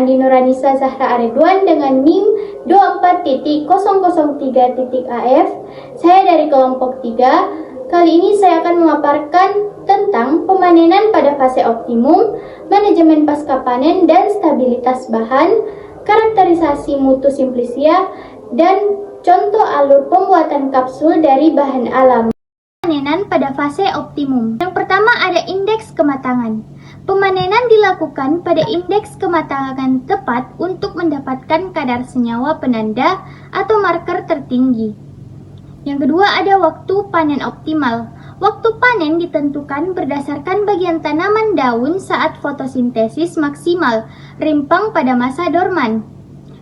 Andi Nurhanisa Zahra Aridwan dengan NIM 24.003.AF. Saya dari kelompok 3. Kali ini saya akan memaparkan tentang pemanenan pada fase optimum, manajemen pasca panen dan stabilitas bahan, karakterisasi mutu simplicia, dan contoh alur pembuatan kapsul dari bahan alam. Pemanenan pada fase optimum. Yang pertama ada indeks kematangan. Pemanenan dilakukan pada indeks kematangan tepat untuk mendapatkan kadar senyawa penanda atau marker tertinggi. Yang kedua ada waktu panen optimal. Waktu panen ditentukan berdasarkan bagian tanaman daun saat fotosintesis maksimal, rimpang pada masa dorman.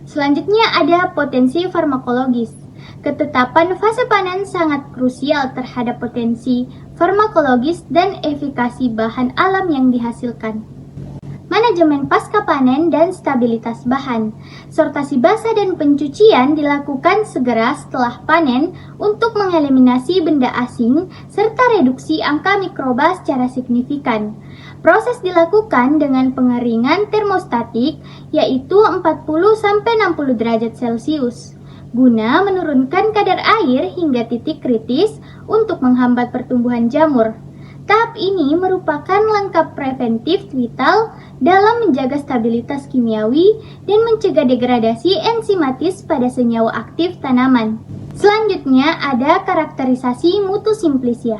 Selanjutnya ada potensi farmakologis. Ketetapan fase panen sangat krusial terhadap potensi farmakologis dan efikasi bahan alam yang dihasilkan. Manajemen pasca panen dan stabilitas bahan. Sortasi basah dan pencucian dilakukan segera setelah panen untuk mengeliminasi benda asing serta reduksi angka mikroba secara signifikan. Proses dilakukan dengan pengeringan termostatik yaitu 40-60 derajat Celcius guna menurunkan kadar air hingga titik kritis untuk menghambat pertumbuhan jamur. Tahap ini merupakan langkah preventif vital dalam menjaga stabilitas kimiawi dan mencegah degradasi enzimatis pada senyawa aktif tanaman. Selanjutnya ada karakterisasi mutu simplicia.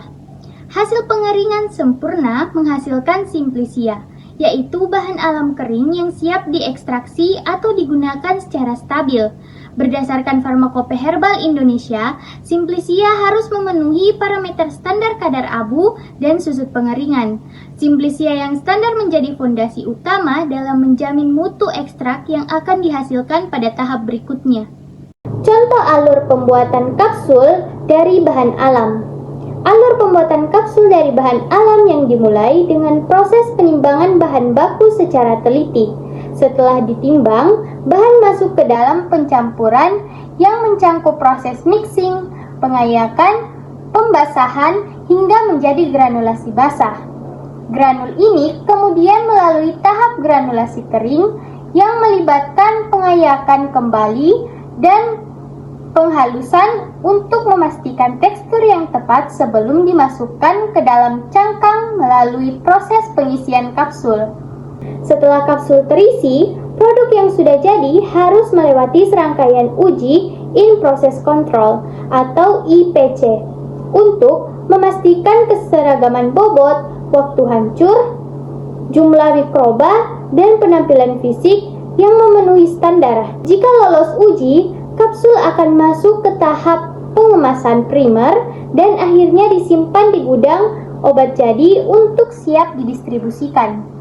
Hasil pengeringan sempurna menghasilkan simplicia, yaitu bahan alam kering yang siap diekstraksi atau digunakan secara stabil. Berdasarkan Farmakope Herbal Indonesia, simplicia harus memenuhi parameter standar kadar abu dan susut pengeringan. Simplicia yang standar menjadi fondasi utama dalam menjamin mutu ekstrak yang akan dihasilkan pada tahap berikutnya. Contoh alur pembuatan kapsul dari bahan alam. Alur pembuatan kapsul dari bahan alam yang dimulai dengan proses penimbangan bahan baku secara teliti. Setelah ditimbang, bahan masuk ke dalam pencampuran yang mencangkup proses mixing, pengayakan, pembasahan, hingga menjadi granulasi basah. Granul ini kemudian melalui tahap granulasi kering yang melibatkan pengayakan kembali dan penghalusan untuk memastikan tekstur yang tepat sebelum dimasukkan ke dalam cangkang melalui proses pengisian kapsul. Setelah kapsul terisi, produk yang sudah jadi harus melewati serangkaian uji in process control atau IPC untuk memastikan keseragaman bobot, waktu hancur, jumlah mikroba, dan penampilan fisik yang memenuhi standar. Jika lolos uji, kapsul akan masuk ke tahap pengemasan primer dan akhirnya disimpan di gudang obat jadi untuk siap didistribusikan.